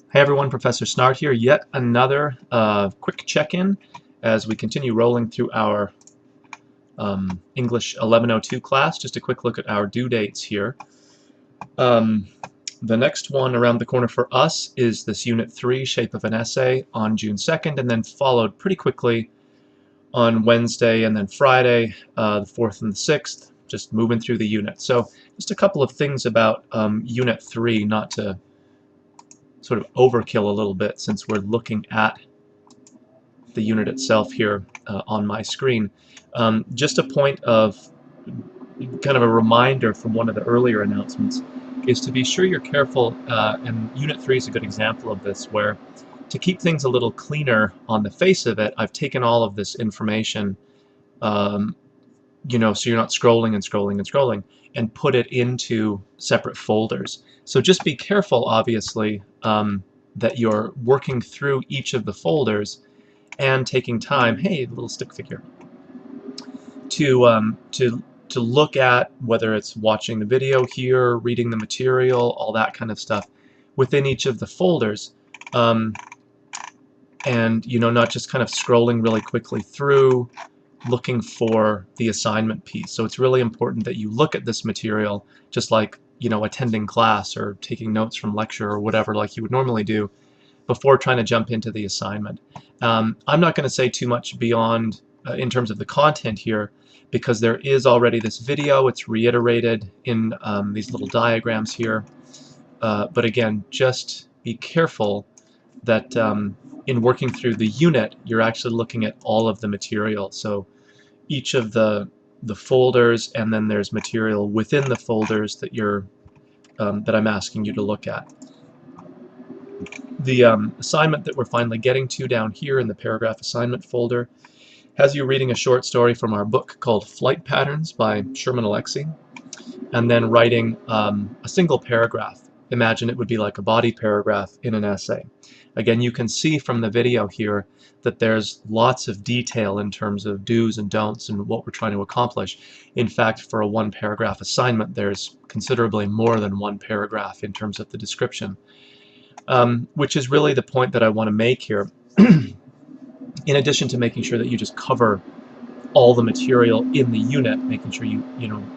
Hey everyone, Professor Snart here. Yet another quick check-in as we continue rolling through our English 1102 class. Just a quick look at our due dates here. The next one around the corner for us is this Unit 3, Shape of an Essay, on June 2nd, and then followed pretty quickly on Wednesday and then Friday, the 4th and the 6th, just moving through the unit. So just a couple of things about Unit 3, not to sort of overkill a little bit since we're looking at the unit itself here on my screen. Just a point of kind of a reminder from one of the earlier announcements is to be sure you're careful, and Unit 3 is a good example of this, where to keep things a little cleaner on the face of it, I've taken all of this information, so you're not scrolling and scrolling and scrolling, and put it into separate folders. So just be careful, obviously, that you're working through each of the folders and taking time, hey, little stick figure, to look at whether it's watching the video here, reading the material, all that kind of stuff within each of the folders, and not just kind of scrolling really quickly through looking for the assignment piece. So it's really important that you look at this material just like attending class or taking notes from lecture or whatever like you would normally do before trying to jump into the assignment. I'm not going to say too much beyond in terms of the content here, because there is already this video. It's reiterated in these little diagrams here. But again, just be careful that in working through the unit, you're actually looking at all of the material. So each of the folders, and then there's material within the folders that that I'm asking you to look at. The assignment that we're finally getting to down here in the paragraph assignment folder has you reading a short story from our book called Flight Patterns by Sherman Alexie, and then writing a single paragraph. Imagine it would be like a body paragraph in an essay. Again, you can see from the video here that there's lots of detail in terms of do's and don'ts and what we're trying to accomplish. In fact, for a one paragraph assignment, there's considerably more than one paragraph in terms of the description. Which is really the point that I want to make here. In addition to making sure that you just cover all the material in the unit, making sure you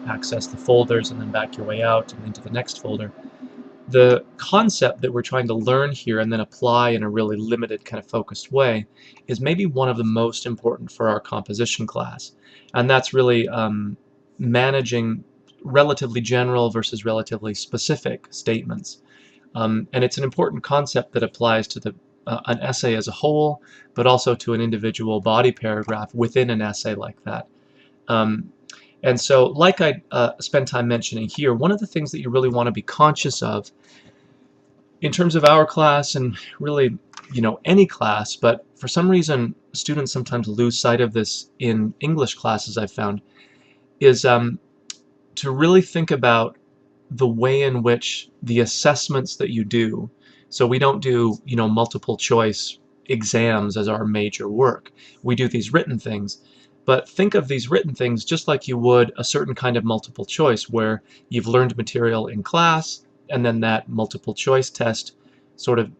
access the folders and then back your way out and into the next folder, the concept that we're trying to learn here and then apply in a really limited kind of focused way is maybe one of the most important for our composition class, and that's really managing relatively general versus relatively specific statements. And it's an important concept that applies to an essay as a whole, but also to an individual body paragraph within an essay like that. And so, like I spend time mentioning here, one of the things that you really want to be conscious of in terms of our class, and really any class, but for some reason students sometimes lose sight of this in English classes, I've found, is to really think about the way in which the assessments that you do, so we don't do multiple choice exams as our major work. We do these written things, but think of these written things just like you would a certain kind of multiple choice where you've learned material in class, and then that multiple choice test sort of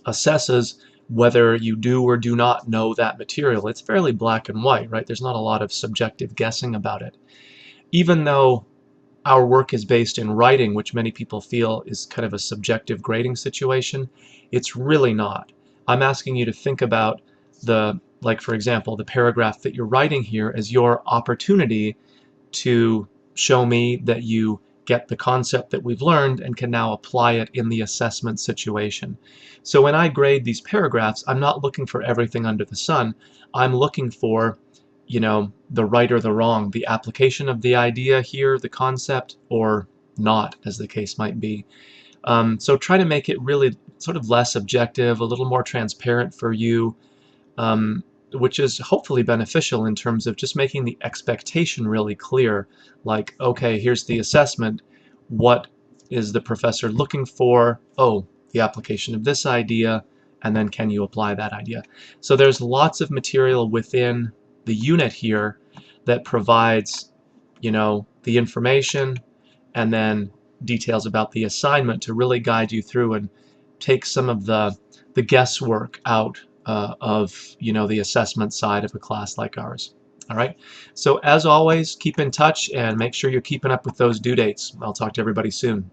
assesses whether you do or do not know that material. It's fairly black and white, right? There's not a lot of subjective guessing about it. Even though our work is based in writing, which many people feel is kind of a subjective grading situation, it's really not. I'm asking you to think about like for example, the paragraph that you're writing here as your opportunity to show me that you get the concept that we've learned and can now apply it in the assessment situation. So when I grade these paragraphs, I'm not looking for everything under the sun. I'm looking for the right or the wrong, the application of the idea here, the concept, or not, as the case might be. So try to make it really sort of less objective, a little more transparent for you, which is hopefully beneficial in terms of just making the expectation really clear. Like, okay, here's the assessment. What is the professor looking for? Oh, the application of this idea, and then can you apply that idea? So there's lots of material within the unit here that provides the information and then details about the assignment to really guide you through and take some of the guesswork out of the assessment side of a class like ours. All right. So as always, keep in touch and make sure you're keeping up with those due dates. I'll talk to everybody soon.